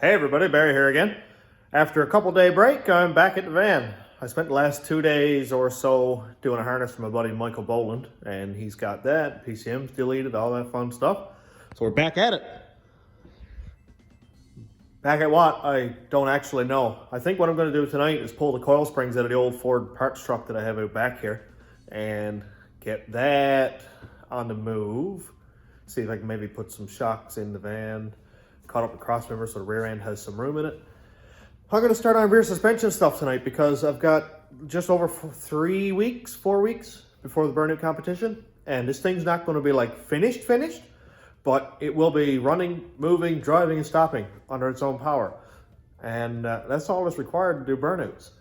Hey everybody, Barry here again. After a couple day break, I'm back at the van. I spent the last 2 days or so doing a harness for my buddy Michael Boland, and he's got that, PCM's deleted, all that fun stuff. So we're back at it. Back at what? I don't actually know. I think what I'm going to do tonight is pull the coil springs out of the old Ford parts truck that I have out back here and get that on the move. See if I can maybe put some shocks in the van, cut up the cross member so the rear end has some room in it. I'm going to start on rear suspension stuff tonight because I've got just over 4 weeks before the burnout competition, and this thing's not going to be like finished, but it will be running, moving, driving, and stopping under its own power. And that's all that's required to do burnouts.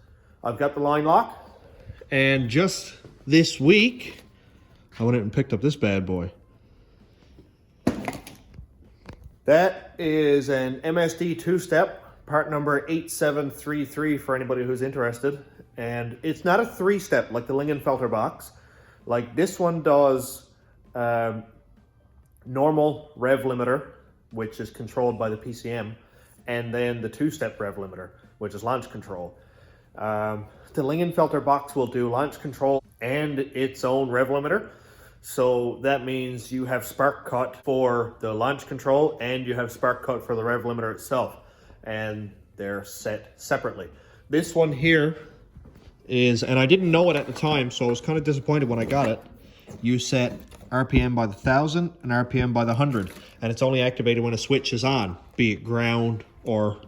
I've got the line lock, and just this week, I went out and picked up this bad boy. That is an MSD two-step, part number 8733 for anybody who's interested. And it's not a three-step like the Lingenfelter box. Like this one does normal rev limiter, which is controlled by the PCM, and then the two-step rev limiter, which is launch control. The Lingenfelter box will do launch control and its own rev limiter. So that means you have spark cut for the launch control and you have spark cut for the rev limiter itself, and they're set separately. This one here is, and I didn't know it at the time, so I was kind of disappointed when I got it. You set RPM by the 1,000 and RPM by the 100, and it's only activated when a switch is on, be it ground or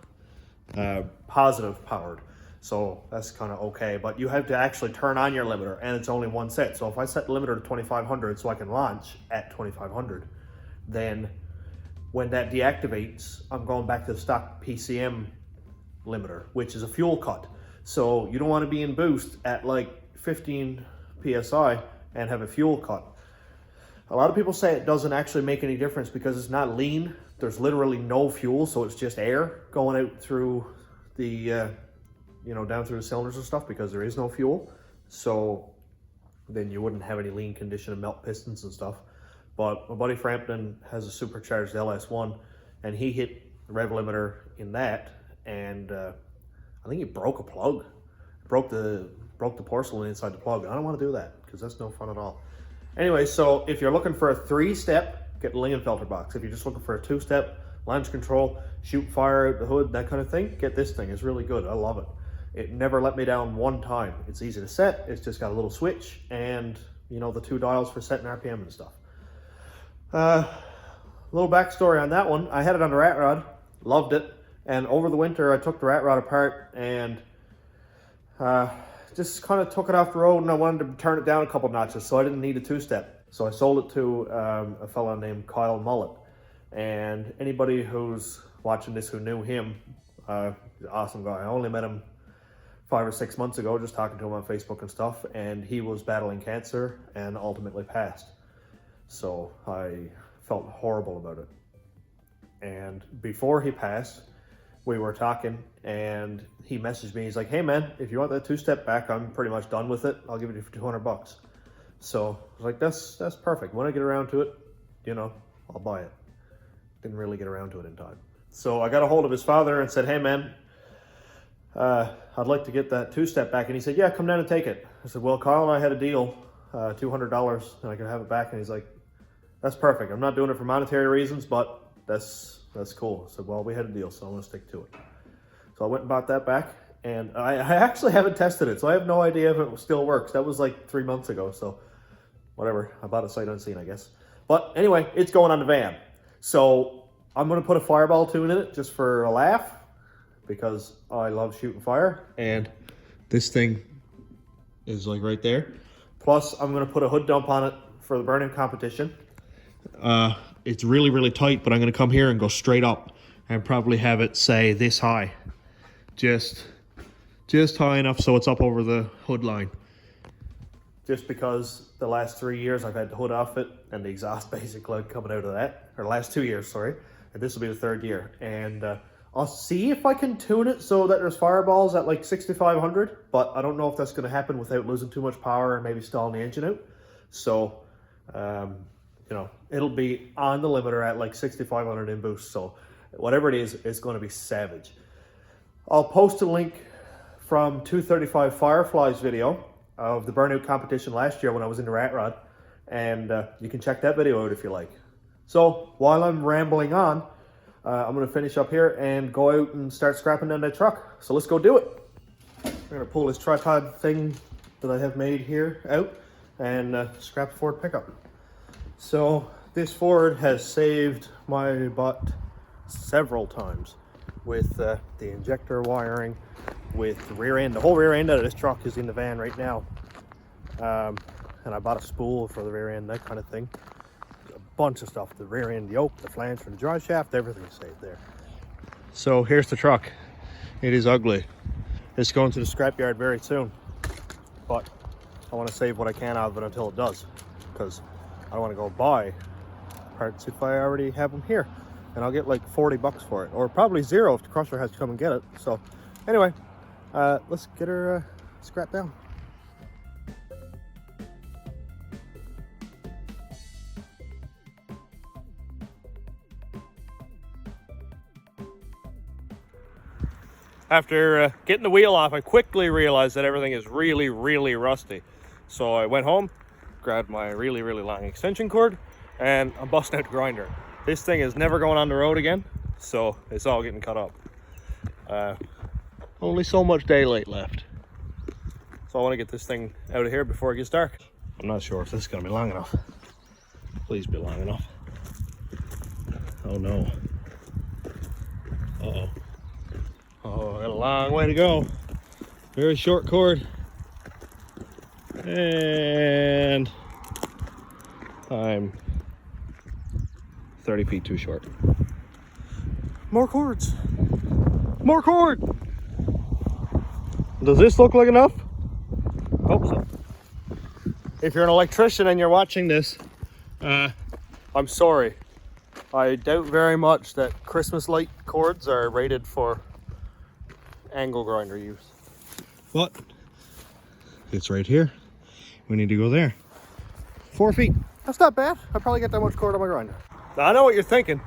positive powered. So that's kind of okay, but you have to actually turn on your limiter, and it's only one set. So if I set the limiter to 2500 so I can launch at 2500, then when that deactivates, I'm going back to the stock PCM limiter, which is a fuel cut. So you don't want to be in boost at like 15 PSI and have a fuel cut. A lot of people say it doesn't actually make any difference because it's not lean. There's literally no fuel, so it's just air going out through the down through the cylinders and stuff because there is no fuel. So then you wouldn't have any lean condition and melt pistons and stuff. But my buddy Frampton has a supercharged LS1, and he hit the rev limiter in that, and I think he broke a plug. Broke the porcelain inside the plug. I don't want to do that because that's no fun at all. Anyway, so if you're looking for a three-step, get the Lingenfelter box. If you're just looking for a two-step, launch control, shoot fire out the hood, that kind of thing, get this thing. It's really good. I love it. It never let me down one time. It's easy to set. It's just got a little switch and, the two dials for setting RPM and stuff. Little backstory on that one. I had it on the rat rod, loved it. And over the winter, I took the rat rod apart and just kind of took it off the road, and I wanted to turn it down a couple notches, so I didn't need a two-step. So I sold it to a fellow named Kyle Mullet. And anybody who's watching this who knew him, he's an awesome guy. I only met him 5 or 6 months ago, just talking to him on Facebook and stuff, and he was battling cancer and ultimately passed. So I felt horrible about it. And before he passed, we were talking, and he messaged me. He's like, "Hey man, if you want that two-step back, I'm pretty much done with it. I'll give it to you for 200 bucks. So I was like, that's perfect. When I get around to it, I'll buy it. Didn't really get around to it in time. So I got a hold of his father and said, "Hey man, I'd like to get that two-step back." And he said, "Yeah, come down and take it." I said, "Well, Kyle and I had a deal, $200, and I could have it back." And he's like, "That's perfect. I'm not doing it for monetary reasons, but that's cool." I said, "Well, we had a deal, so I'm gonna stick to it." So I went and bought that back, and I actually haven't tested it, so I have no idea if it still works. That was like 3 months ago, so whatever. I bought it sight unseen, I guess. But anyway, it's going on the van. So I'm gonna put a fireball tune in it just for a laugh, because I love shooting fire, and this thing is like right there. Plus, I'm gonna put a hood dump on it for the burning competition. It's really, really tight, but I'm gonna come here and go straight up and probably have it say this high. Just high enough so it's up over the hood line. Just because the last 3 years I've had the hood off it and the exhaust basically coming out of that, or last 2 years, sorry, and this will be the third year. And I'll see if I can tune it so that there's fireballs at like 6,500, but I don't know if that's going to happen without losing too much power and maybe stalling the engine out. So, it'll be on the limiter at like 6,500 in boost. So whatever it is, it's going to be savage. I'll post a link from 235 Firefly's video of the burnout competition last year when I was in the rat rod, and you can check that video out if you like. So while I'm rambling on, I'm going to finish up here and go out and start scrapping down that truck. So let's go do it. I'm going to pull this tripod thing that I have made here out and scrap the Ford pickup. So this Ford has saved my butt several times with the injector wiring, with the rear end. The whole rear end of this truck is in the van right now. And I bought a spool for the rear end, that kind of thing. A bunch of stuff, the rear end yoke, the flange for the drive shaft, everything's saved there. So here's the truck. It is ugly. It's going to the scrapyard very soon, but I want to save what I can out of it until it does, because I don't want to go buy parts if I already have them here, and I'll get like 40 bucks for it, or probably zero if the crusher has to come and get it. So anyway, let's get her scrapped down. After getting the wheel off, I quickly realized that everything is really, really rusty. So I went home, grabbed my really, really long extension cord, and I'm busting out the grinder. This thing is never going on the road again, so it's all getting cut up. Only so much daylight left. So I want to get this thing out of here before it gets dark. I'm not sure if this is going to be long enough. Please be long enough. Oh no. Uh-oh. Oh, I got a long way to go. Very short cord. And I'm 30 feet too short. More cords. More cord. Does this look like enough? Hope so. If you're an electrician and you're watching this, I'm sorry. I doubt very much that Christmas light cords are rated for angle grinder use. But it's right here. We need to go there. 4 feet. That's not bad. I probably get that much cord on my grinder. Now I know what you're thinking.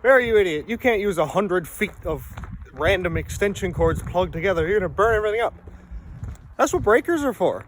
Barry, you idiot. You can't use 100 feet of random extension cords plugged together. You're gonna burn everything up. That's what breakers are for.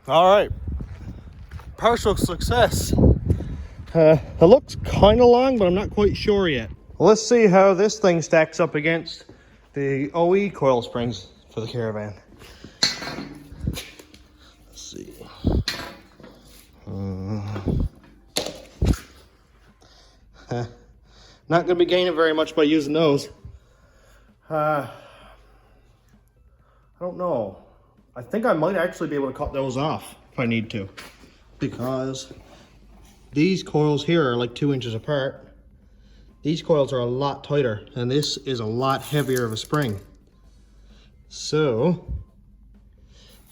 All right, partial success. It looks kind of long, but I'm not quite sure yet. Well, let's see how this thing stacks up against the OE coil springs for the Caravan. Let's see. Not going to be gaining very much by using those. I don't know. I think I might actually be able to cut those off if I need to, because these coils here are like 2 inches apart. These coils are a lot tighter, and this is a lot heavier of a spring. So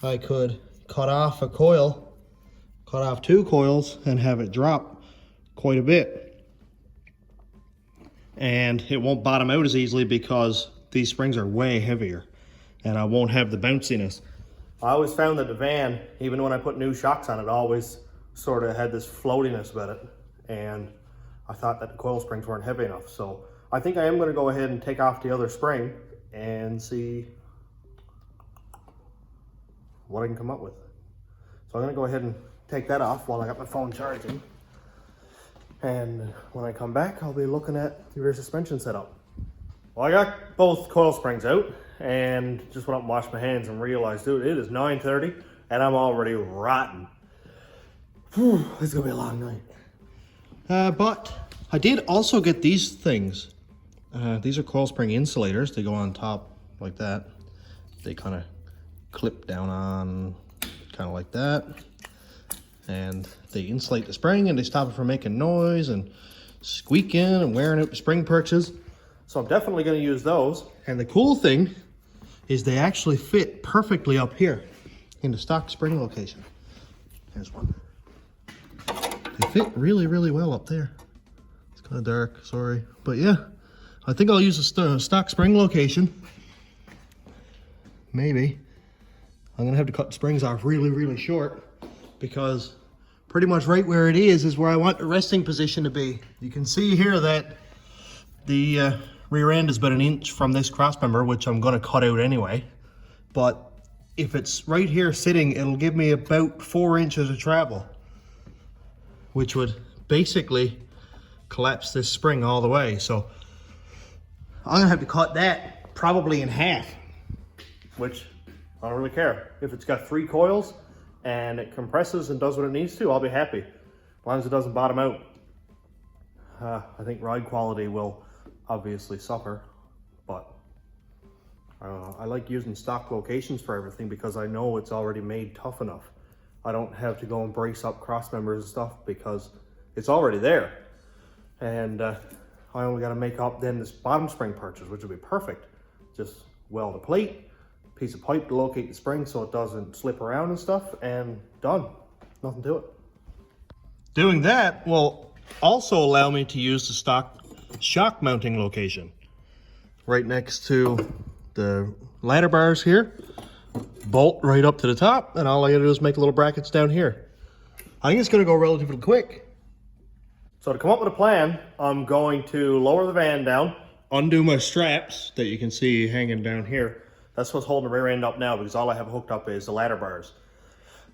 I could cut off a coil, cut off 2 coils, and have it drop quite a bit. And it won't bottom out as easily because these springs are way heavier, and I won't have the bounciness. I always found that the van, even when I put new shocks on it, always sort of had this floatiness with it, and I thought that the coil springs weren't heavy enough. So I think I am going to go ahead and take off the other spring and see what I can come up with. So I'm going to go ahead and take that off while I got my phone charging, and when I come back I'll be looking at the rear suspension setup. Well, I got both coil springs out, and just went up and washed my hands and realized, dude, it is 9:30 and I'm already rotten. Whew, it's gonna be a long night. But I did also get these things. These are coil spring insulators. They go on top like that. They kind of clip down on kind of like that. And they insulate the spring and they stop it from making noise and squeaking and wearing out the spring perches. So I'm definitely going to use those. And the cool thing is they actually fit perfectly up here in the stock spring location. Here's one. They fit really, really well up there. It's kind of dark, sorry. But yeah, I think I'll use a stock spring location. Maybe. I'm going to have to cut the springs off really, really short, because pretty much right where it is where I want the resting position to be. You can see here that the rear end is about 1 inch from this cross member, which I'm going to cut out anyway. But if it's right here sitting, it'll give me about 4 inches of travel, which would basically collapse this spring all the way. So I'm going to have to cut that probably in half, which I don't really care. If it's got 3 coils and it compresses and does what it needs to, I'll be happy, as long as it doesn't bottom out. I think ride quality will obviously suffer, but I like using stock locations for everything because I know it's already made tough enough. I don't have to go and brace up cross members and stuff because it's already there. And I only got to make up then this bottom spring perches, which would be perfect. Just weld a plate, piece of pipe to locate the spring so it doesn't slip around and stuff, and done. Nothing to it. Doing that will also allow me to use the stock shock mounting location right next to the ladder bars here. Bolt right up to the top, and all I gotta do is make little brackets down here. I think it's gonna go relatively quick. So to come up with a plan, I'm going to lower the van down, undo my straps that you can see hanging down here. That's what's holding the rear end up now, because all I have hooked up is the ladder bars.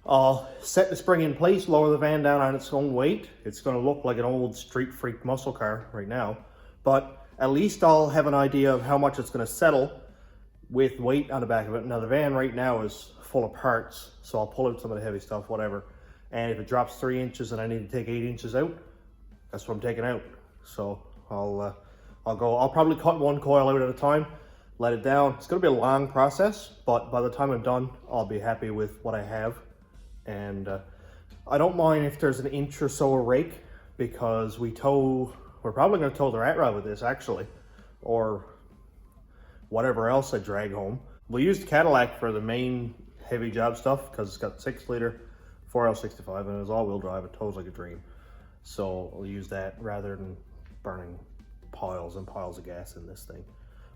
I'll set the spring in place, lower the van down on its own weight. It's going to look like an old street freak muscle car right now, but at least I'll have an idea of how much it's going to settle with weight on the back of it. Now the van right now is full of parts, so I'll pull out some of the heavy stuff, whatever. And if it drops 3 inches and I need to take 8 inches out, that's what I'm taking out. So I'll probably cut 1 coil out at a time, let it down. It's going to be a long process, but by the time I'm done, I'll be happy with what I have. And I don't mind if there's 1 inch or so of rake, because we're probably going to tow the rat rod with this actually, or whatever else I drag home. We'll use the Cadillac for the main heavy job stuff because it's got 6-liter 4L65 and it's all-wheel drive. It tows like a dream. So we'll use that rather than burning piles and piles of gas in this thing.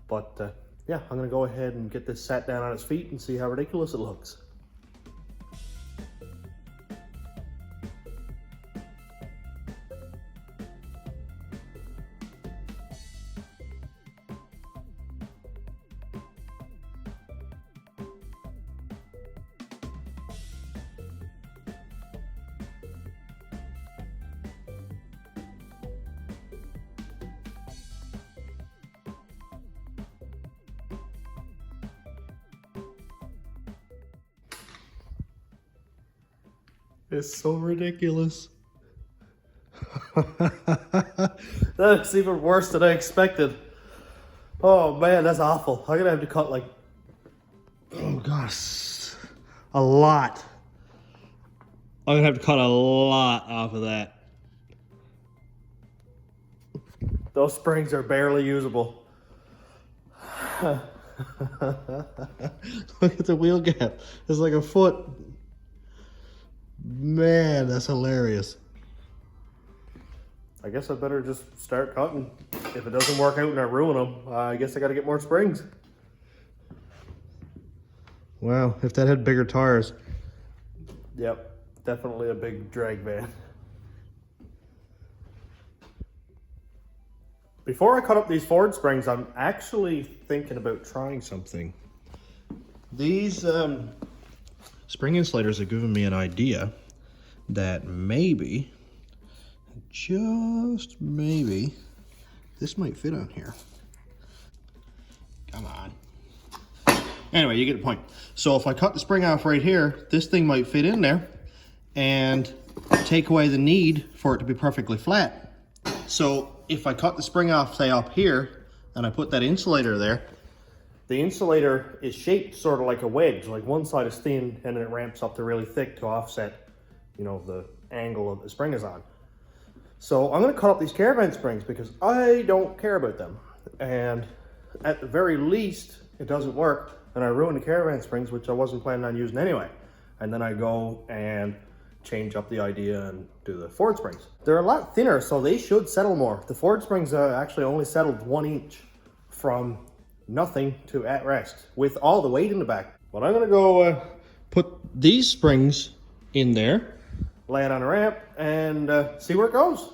But yeah, I'm gonna go ahead and get this sat down on its feet and see how ridiculous it looks. It's so ridiculous. That's even worse than I expected. Oh man, that's awful. I'm gonna have to cut like, oh gosh, a lot. I'm gonna have to cut a lot off of that. Those springs are barely usable. Look at the wheel gap. It's like a foot. Man, that's hilarious. I guess I better just start cutting. If it doesn't work out and I ruin them, I guess I gotta get more springs. Wow, if that had bigger tires. Yep, definitely a big drag van. Before I cut up these Ford springs, I'm actually thinking about trying something. These spring insulators have given me an idea that maybe, just maybe, this might fit on here. Come on. Anyway, you get the point. So if I cut the spring off right here, this thing might fit in there and take away the need for it to be perfectly flat. So if I cut the spring off, say up here, and I put that insulator there, the insulator is shaped sort of like a wedge. Like one side is thin and then it ramps up to really thick to offset, you know, the angle of the spring is on. So I'm gonna cut up these Caravan springs because I don't care about them. And at the very least, it doesn't work, and I ruin the Caravan springs, which I wasn't planning on using anyway. And then I go and change up the idea and do the Ford springs. They're a lot thinner, so they should settle more. The Ford springs actually only settled 1 inch from nothing to at rest with all the weight in the back. But I'm gonna go put these springs in there, lay it on a ramp, and see where it goes.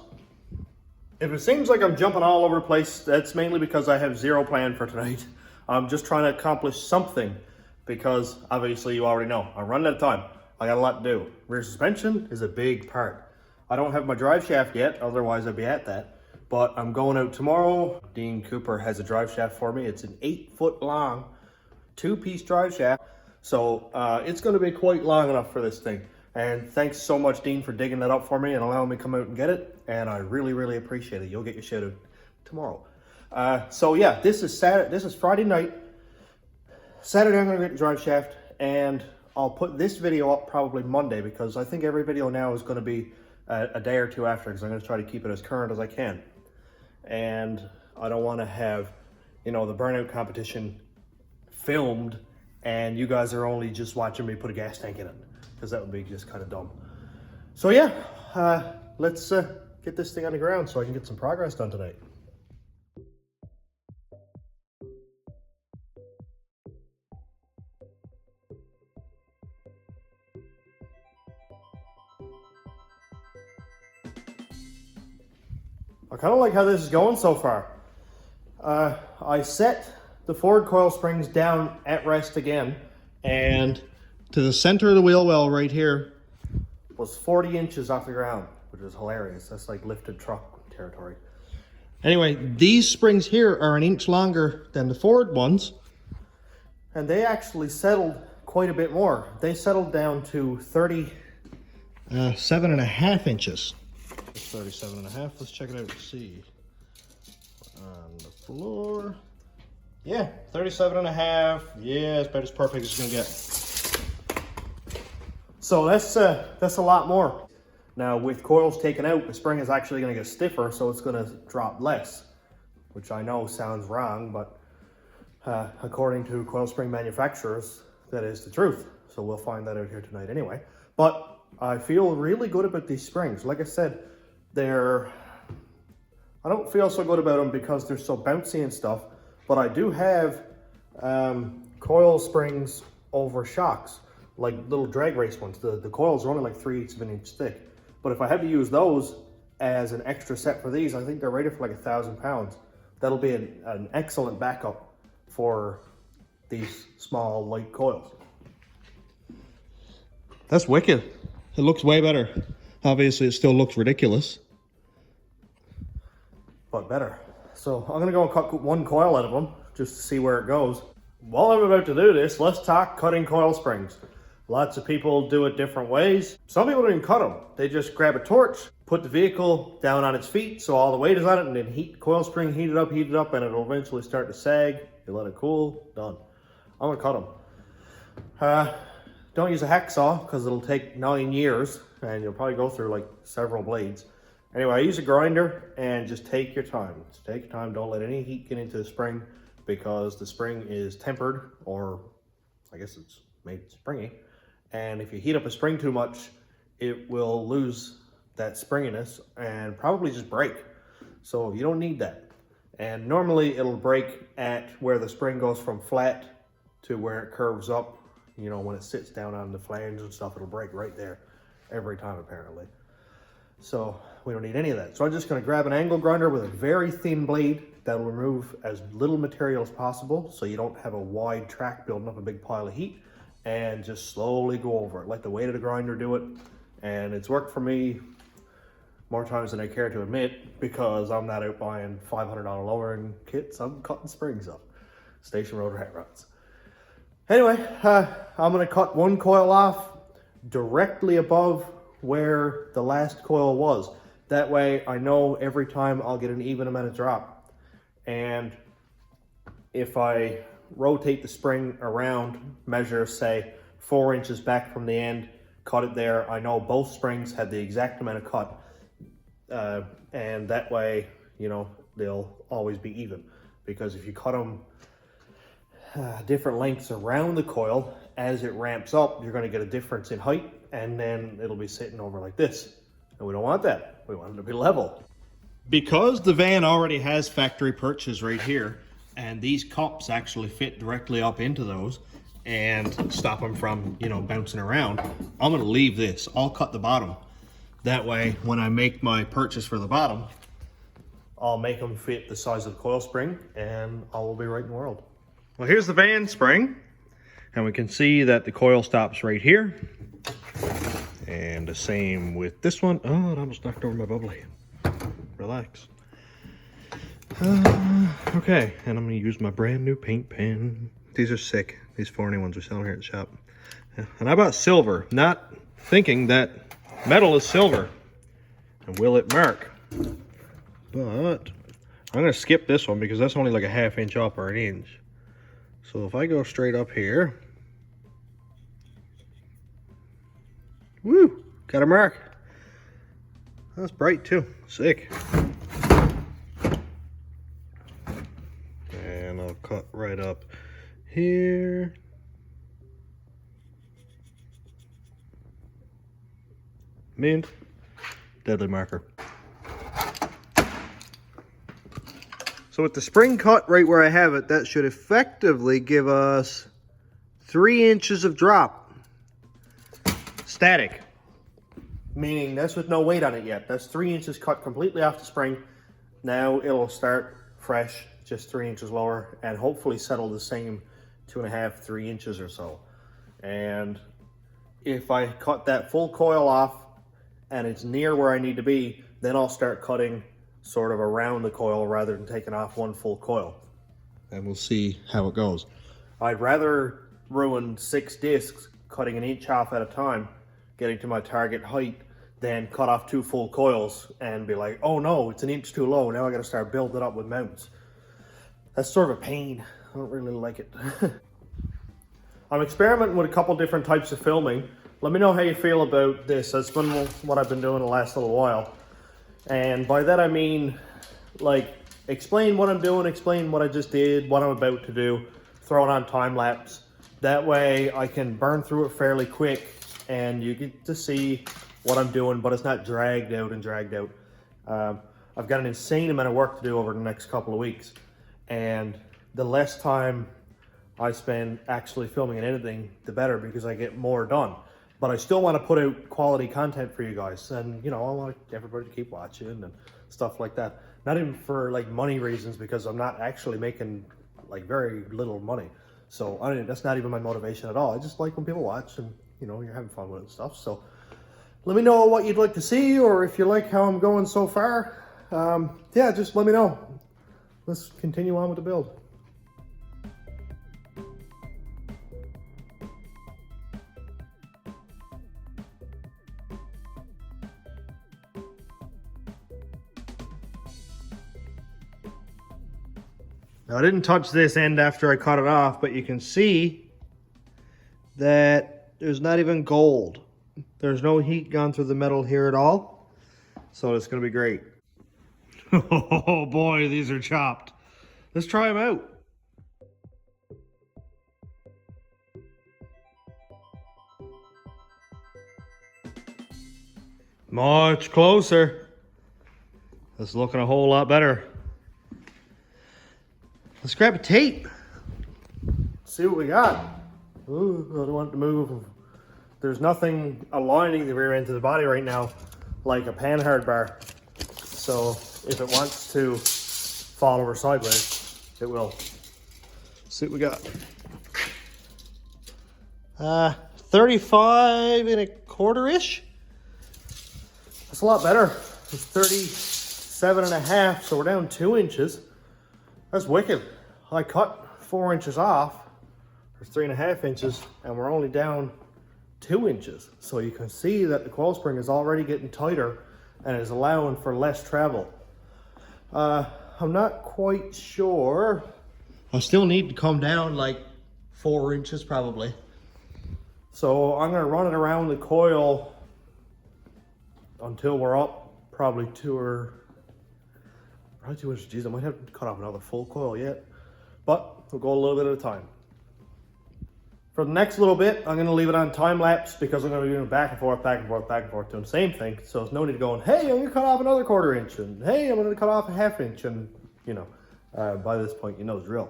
If it seems like I'm jumping all over the place, that's mainly because I have zero plan for tonight. I'm just trying to accomplish something because obviously you already know, I'm running out of time. I got a lot to do. Rear suspension is a big part. I don't have my drive shaft yet, otherwise I'd be at that. But I'm going out tomorrow. Dean Cooper has a drive shaft for me. It's an 8-foot long, 2-piece drive shaft. So it's gonna be quite long enough for this thing. And thanks so much, Dean, for digging that up for me and allowing me to come out and get it. And I really, really appreciate it. You'll get your shout out tomorrow. So yeah, this is Friday night. Saturday I'm gonna get the drive shaft, and I'll put this video up probably Monday because I think every video now is gonna be a day or two after, because I'm gonna try to keep it as current as I can. And I don't wanna have, you know, the burnout competition filmed and you guys are only just watching me put a gas tank in it, because that would be just kind of dumb. So yeah, let's get this thing on the ground so I can get some progress done tonight. I kind of like how this is going so far. I set the Ford coil springs down at rest again, and to the center of the wheel well right here was 40 inches off the ground, which is hilarious. That's like lifted truck territory. Anyway, these springs here are 1 inch longer than the Ford ones, and they actually settled quite a bit more. They settled down to 37.5 inches. 37.5. Let's check it out and see. On the floor. Yeah, 37.5. Yeah, it's about as perfect as it's gonna get. So that's a lot more. Now with coils taken out, the spring is actually gonna get stiffer, so it's gonna drop less, which I know sounds wrong, but according to coil spring manufacturers, that is the truth. So we'll find that out here tonight anyway. But I feel really good about these springs. Like I said, I don't feel so good about them because they're so bouncy and stuff, but I do have coil springs over shocks, like little drag race ones. The coils are only like 3/8 of an inch thick. But if I had to use those as an extra set for these, I think they're rated for like 1,000 pounds. That'll be an excellent backup for these small light coils. That's wicked. It looks way better. Obviously, it still looks ridiculous, but better. So I'm gonna go and cut one coil out of them just to see where it goes. While I'm about to do this, let's talk cutting coil springs. Lots of people do it different ways. Some people don't even cut them. They just grab a torch, put the vehicle down on its feet so all the weight is on it, and then heat the coil spring, heat it up, and it'll eventually start to sag. You let it cool, done. I'm gonna cut them. Don't use a hacksaw because it'll take 9 years and you'll probably go through like several blades. Anyway, I use a grinder, and just take your time. Just take your time, don't let any heat get into the spring because the spring is tempered, or I guess it's made springy. And if you heat up a spring too much, it will lose that springiness and probably just break. So you don't need that. And normally it'll break at where the spring goes from flat to where it curves up. You know, when it sits down on the flange and stuff, it'll break right there every time apparently. So we don't need any of that. So I'm just gonna grab an angle grinder with a very thin blade that'll remove as little material as possible so you don't have a wide track building up a big pile of heat, and just slowly go over it. Let the weight of the grinder do it. And it's worked for me more times than I care to admit because I'm not out buying $500 lowering kits. I'm cutting springs up. Station road rat rods. Anyway, I'm gonna cut one coil off directly above where the last coil was. That way I know every time I'll get an even amount of drop. And if I rotate the spring around, measure say 4 inches back from the end, cut it there, I know both springs had the exact amount of cut. And that way, you know, they'll always be even. Because if you cut them different lengths around the coil, as it ramps up, you're going to get a difference in height, and then it'll be sitting over like this. And we don't want that. We want it to be level. Because the van already has factory perches right here, and these cups actually fit directly up into those and stop them from, you know, bouncing around, I'm going to leave this. I'll cut the bottom. That way, when I make my perches for the bottom, I'll make them fit the size of the coil spring, and all will be right in the world. Well, here's the van spring, and we can see that the coil stops right here. And the same with this one. Oh, it almost knocked over my bubbly. Relax. Okay, and I'm gonna use my brand new paint pen. These are sick. These foreign ones are selling here at the shop. And I bought silver, not thinking that metal is silver. And will it mark? But I'm gonna skip this one because that's only like a 1/2 inch up or 1 inch. So if I go straight up here, woo, got a mark. That's bright too, sick. And I'll cut right up here. Mint, deadly marker. So with the spring cut right where I have it, that should effectively give us 3 inches of drop. Static. Meaning that's with no weight on it yet. That's 3 inches cut completely off the spring. Now it'll start fresh, just 3 inches lower, and hopefully settle the same 2.5, 3 inches or so. And if I cut that full coil off and it's near where I need to be, then I'll start cutting sort of around the coil rather than taking off one full coil. And we'll see how it goes. I'd rather ruin 6 discs cutting 1 inch off at a time, getting to my target height, than cut off 2 full coils and be like, oh no, it's 1 inch too low, now I gotta start building it up with mounts. That's sort of a pain. I don't really like it. I'm experimenting with a couple different types of filming. Let me know how you feel about this. That's been what I've been doing the last little while. And by that I mean, like, explain what I'm doing, explain what I just did, what I'm about to do, throw it on time lapse. That way I can burn through it fairly quick and you get to see what I'm doing, but it's not dragged out and dragged out. I've got an insane amount of work to do over the next couple of weeks. And the less time I spend actually filming and editing, the better, because I get more done. But I still want to put out quality content for you guys. And, you know, I want everybody to keep watching and stuff like that. Not even for, like, money reasons, because I'm not actually making, like, very little money. So, I mean, that's not even my motivation at all. I just like when people watch and, you know, you're having fun with it and stuff. So, let me know what you'd like to see, or if you like how I'm going so far. Yeah, just let me know. Let's continue on with the build. Now, I didn't touch this end after I cut it off, but you can see that there's not even gold. There's no heat gone through the metal here at all. So it's going to be great. Oh boy, these are chopped. Let's try them out. Much closer. It's looking a whole lot better. Let's grab a tape. See what we got. Ooh, I don't want it to move. There's nothing aligning the rear end to the body right now like a panhard bar. So if it wants to fall over sideways, it will. Let's see what we got. 35 1/4-ish. That's a lot better. It's 37.5, so we're down 2 inches. That's wicked. I cut 4 inches off, There's 3.5 inches, and we're only down 2 inches. So you can see that the coil spring is already getting tighter and is allowing for less travel. I'm not quite sure. I still need to come down like 4 inches probably. So I'm gonna run it around the coil until we're up probably 2 inches. Geez, I might have to cut off another full coil yet, but we'll go a little bit at a time. For the next little bit, I'm gonna leave it on time lapse because I'm gonna be doing back and forth, back and forth, back and forth, doing the same thing. So there's no need going, hey, I'm gonna cut off another 1/4 inch, and hey, I'm gonna cut off a 1/2 inch, and you know, by this point, you know the drill.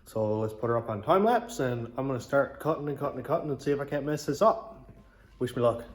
So let's put her up on time lapse, and I'm gonna start cutting and cutting and cutting and see if I can't mess this up. Wish me luck.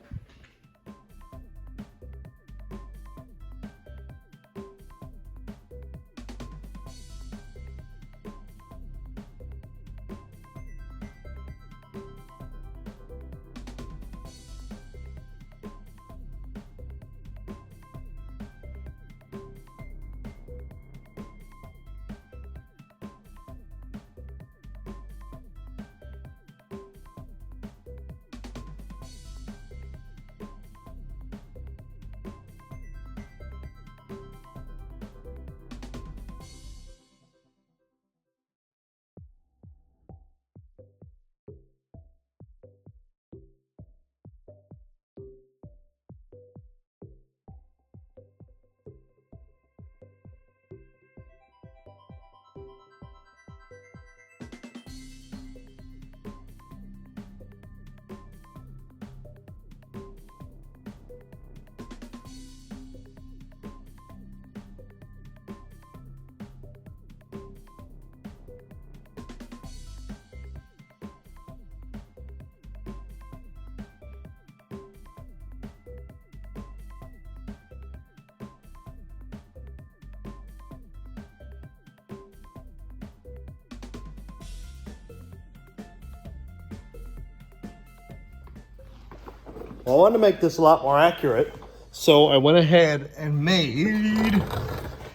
Well, I wanted to make this a lot more accurate, so I went ahead and made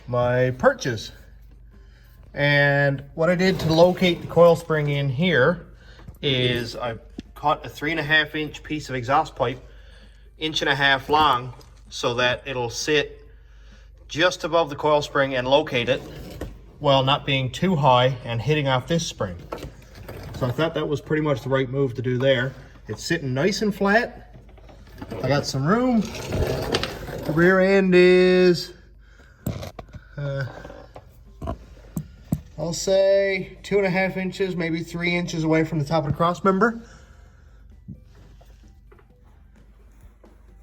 my perches. And what I did to locate the coil spring in here is I cut a 3.5 inch piece of exhaust pipe, 1.5 inches long, so that it'll sit just above the coil spring and locate it while not being too high and hitting off this spring. So I thought that was pretty much the right move to do there. It's sitting nice and flat. I got some room. The rear end is, I'll say 2.5 inches, maybe 3 inches away from the top of the cross member.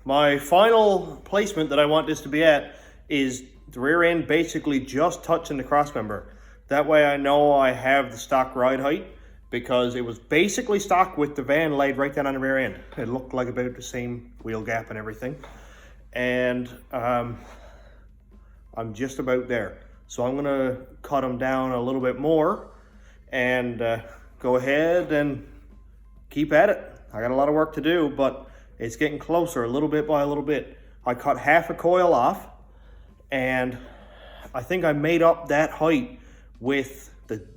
My final placement that I want this to be at is the rear end basically just touching the cross member. That way I know I have the stock ride height, because it was basically stock with the van laid right down on the rear end. It looked like about the same wheel gap and everything. And I'm just about there. So I'm gonna cut them down a little bit more and go ahead and keep at it. I got a lot of work to do, but it's getting closer a little bit by a little bit. I cut half a coil off, and I think I made up that height with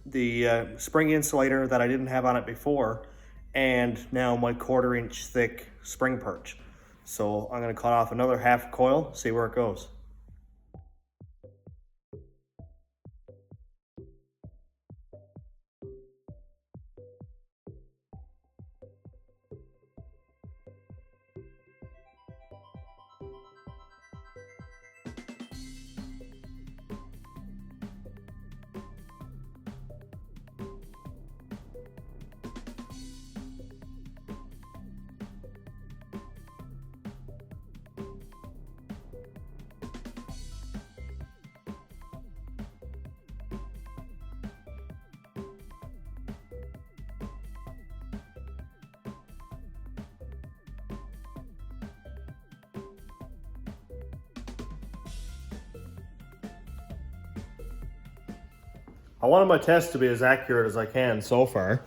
the spring insulator that I didn't have on it before, and now my 1/4 inch thick spring perch. So I'm gonna cut off another half coil, see where it goes. I wanted my test to be as accurate as I can so far.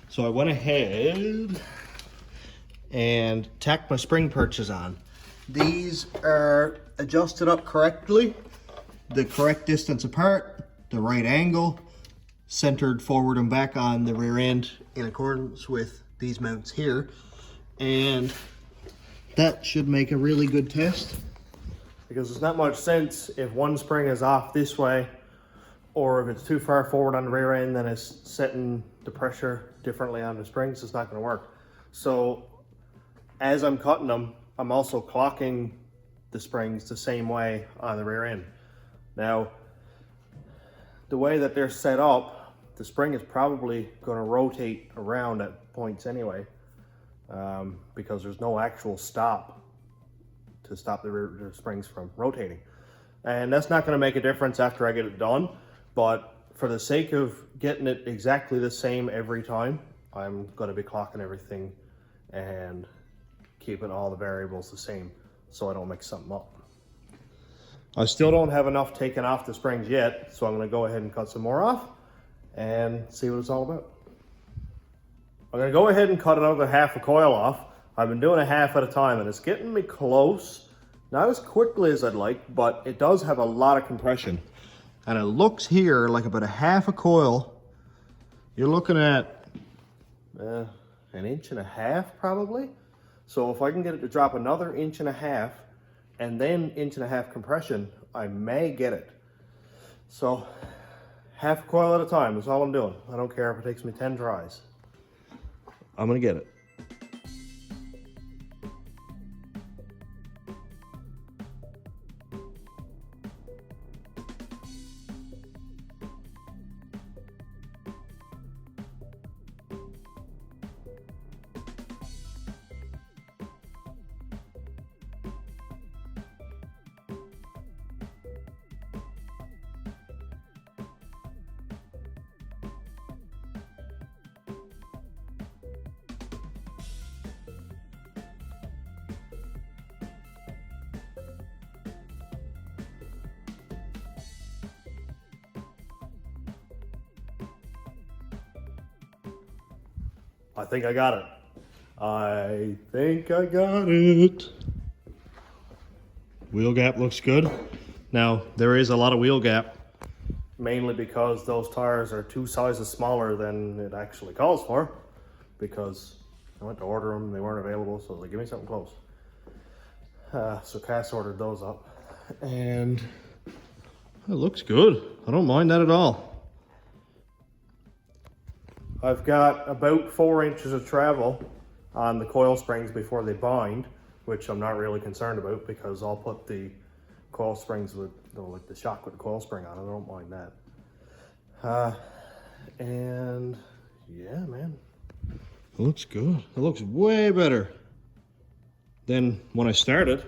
So I went ahead and tacked my spring perches on. These are adjusted up correctly, the correct distance apart, the right angle, centered forward and back on the rear end in accordance with these mounts here, and that should make a really good test. Because there's not much sense if one spring is off this way, or if it's too far forward on the rear end, then it's setting the pressure differently on the springs. It's not going to work. So as I'm cutting them, I'm also clocking the springs the same way on the rear end. Now, the way that they're set up, the spring is probably going to rotate around at points anyway, because there's no actual stop to stop the springs from rotating. And that's not going to make a difference after I get it done, but for the sake of getting it exactly the same every time, I'm going to be clocking everything and keeping all the variables the same so I don't mix something up. I still don't have enough taken off the springs yet, so I'm going to go ahead and cut some more off and see what it's all about. I'm going to go ahead and cut another half a coil off. I've been doing a half at a time and it's getting me close. Not as quickly as I'd like, but it does have a lot of compression. And it looks here like about a half a coil. You're looking at an inch and a half probably. So if I can get it to drop another inch and a half and then inch and a half compression, I may get it. So half a coil at a time is all I'm doing. I don't care if it takes me 10 tries. I'm gonna get it. I think I got it. I think I got it. Wheel gap looks good. Now, there is a lot of wheel gap, mainly because those tires are 2 sizes smaller than it actually calls for, because I went to order them, they weren't available, so I was like, give me something close. So Cass ordered those up, and it looks good. I don't mind that at all. I've got about 4 inches of travel on the coil springs before they bind, which I'm not really concerned about because I'll put the coil springs with, like the shock with the coil spring on it. I don't mind that. And yeah, man, it looks good. It looks way better than when I started,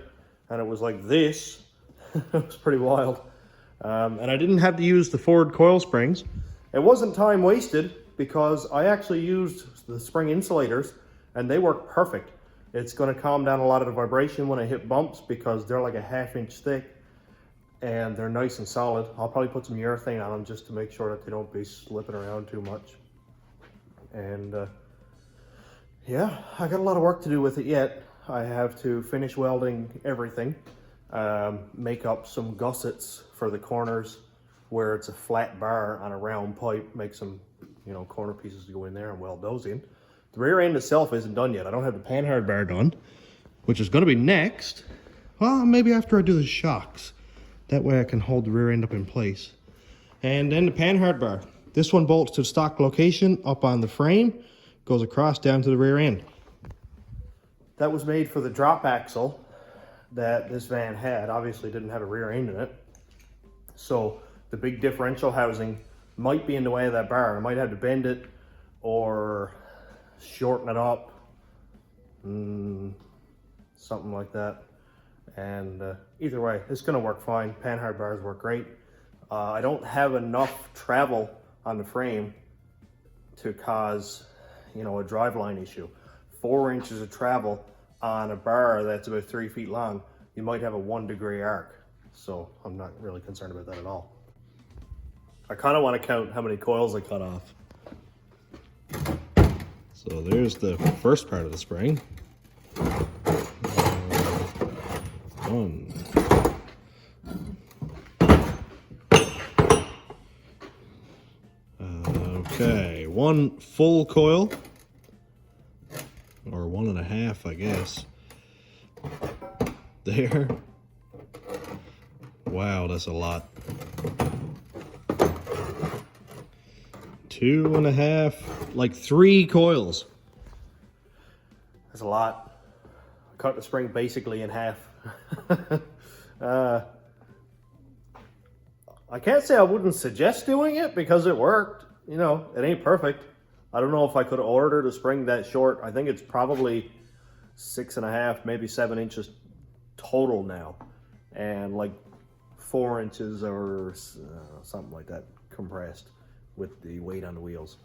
and it was like this. It was pretty wild. And I didn't have to use the forward coil springs. It wasn't time wasted, because I actually used the spring insulators and they work perfect. It's going to calm down a lot of the vibration when I hit bumps because they're like a 1/2 inch thick and they're nice and solid. I'll probably put some urethane on them just to make sure that they don't be slipping around too much. And yeah, I got a lot of work to do with it yet. I have to finish welding everything, make up some gussets for the corners where it's a flat bar on a round pipe, make some corner pieces to go in there and weld those in. The rear end itself isn't done yet. I don't have the panhard bar done, which is going to be next. Well, maybe after I do the shocks. That way I can hold the rear end up in place. And then the panhard bar. This one bolts to the stock location up on the frame, goes across down to the rear end. That was made for the drop axle that this van had. Obviously didn't have a rear end in it. So the big differential housing might be in the way of that bar. I might have to bend it or shorten it up, something like that. And either way, it's gonna work fine. Panhard bars work great. I don't have enough travel on the frame to cause, a driveline issue. 4 inches of travel on a bar that's about 3 feet long, you might have a 1 degree arc. So I'm not really concerned about that at all. I kind of want to count how many coils I cut off. So there's the first part of the spring. 1. Okay, one full coil, or 1.5, I guess. There. Wow, that's a lot. 2.5, like 3 coils. That's a lot. I cut the spring basically in half. I can't say I wouldn't suggest doing it because it worked. You know, it ain't perfect. I don't know if I could have ordered a spring that short. I think it's probably 6.5, maybe 7 inches total now. And like 4 inches or something like that compressed with the weight on the wheels.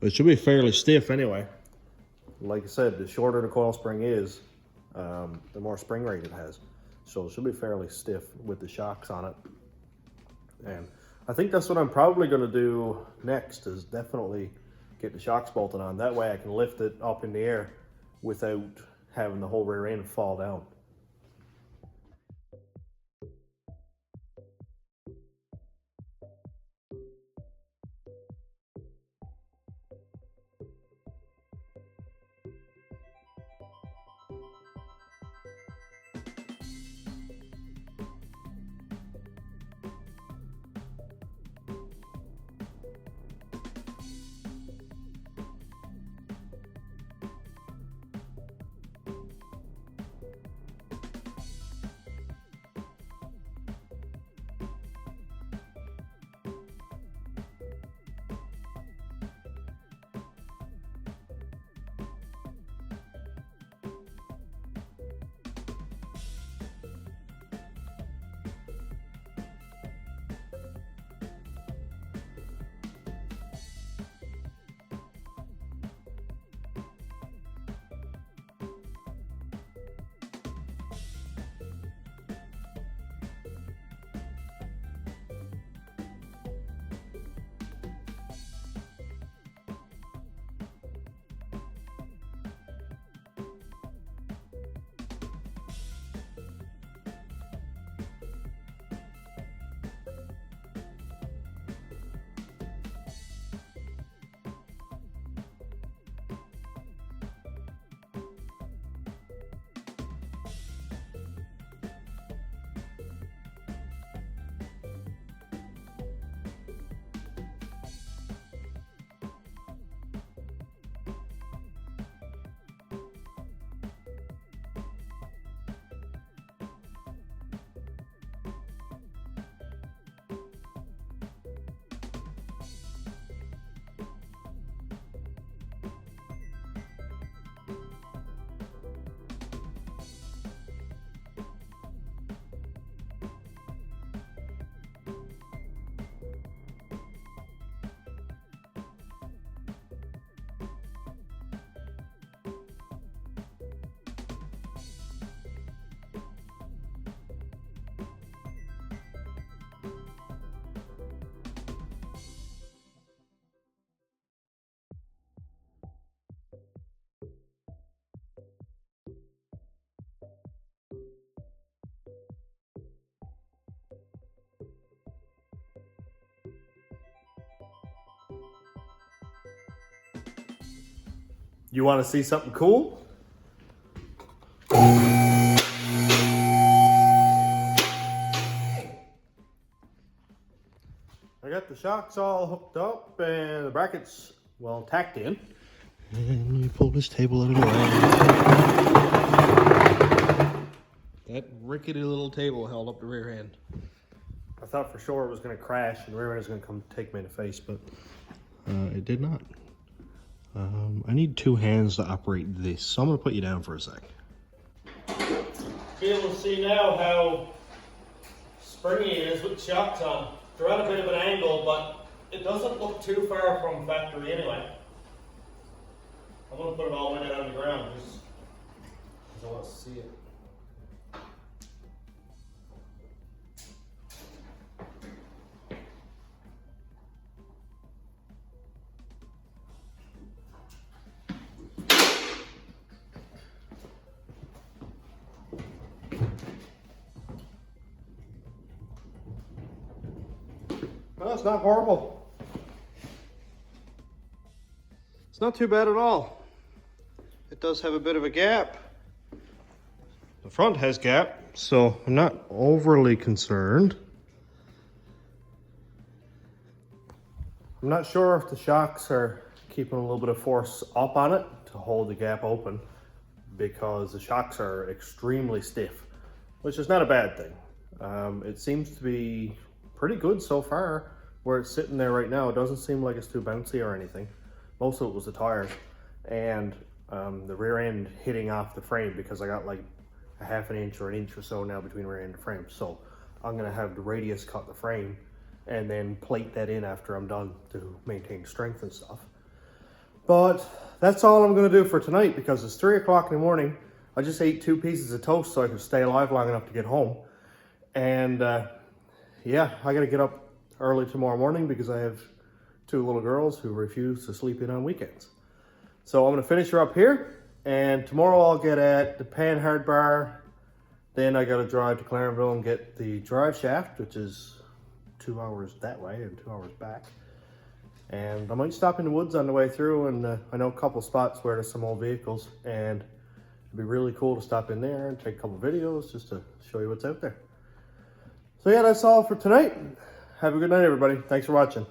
But it should be fairly stiff anyway. Like I said, the shorter the coil spring is, the more spring rate it has. So it should be fairly stiff with the shocks on it. And I think that's what I'm probably going to do next, is definitely get the shocks bolted on. That way I can lift it up in the air without having the whole rear end fall down. You want to see something cool? I got the shocks all hooked up and the brackets, well, tacked in. And we pull this table out of the way. That rickety little table held up the rear end. I thought for sure it was going to crash and the rear end was going to come take me in the face, but it did not. I need 2 hands to operate this, so I'm going to put you down for a sec. Be able to see now how springy it is with shocks on. They're at a bit of an angle, but it doesn't look too far from factory anyway. I'm going to put it all the way down on the ground just because I want to see it. Well, it's not horrible. not too bad at all. It does have a bit of a gap. The front has gap, so I'm not overly concerned. I'm not sure if the shocks are keeping a little bit of force up on it to hold the gap open, because the shocks are extremely stiff, which is not a bad thing. It seems to be pretty good so far where it's sitting there right now. It doesn't seem like it's too bouncy or anything. Most of it was the tires and the rear end hitting off the frame, because I got like a half an inch or an inch or so now between rear end and frame. So I'm gonna have the radius cut the frame and then plate that in after I'm done to maintain strength and stuff. But that's all I'm gonna do for tonight, because it's 3 o'clock in the morning. I just ate 2 pieces of toast so I could stay alive long enough to get home. And yeah, I gotta get up early tomorrow morning because I have 2 little girls who refuse to sleep in on weekends. So I'm gonna finish her up here, and tomorrow I'll get at the Panhard bar. Then I gotta drive to Clarenville and get the drive shaft, which is 2 hours that way and 2 hours back. And I might stop in the woods on the way through, and I know a couple spots where there's some old vehicles, and it'd be really cool to stop in there and take a couple videos just to show you what's out there. So yeah, that's all for tonight. Have a good night, everybody. Thanks for watching.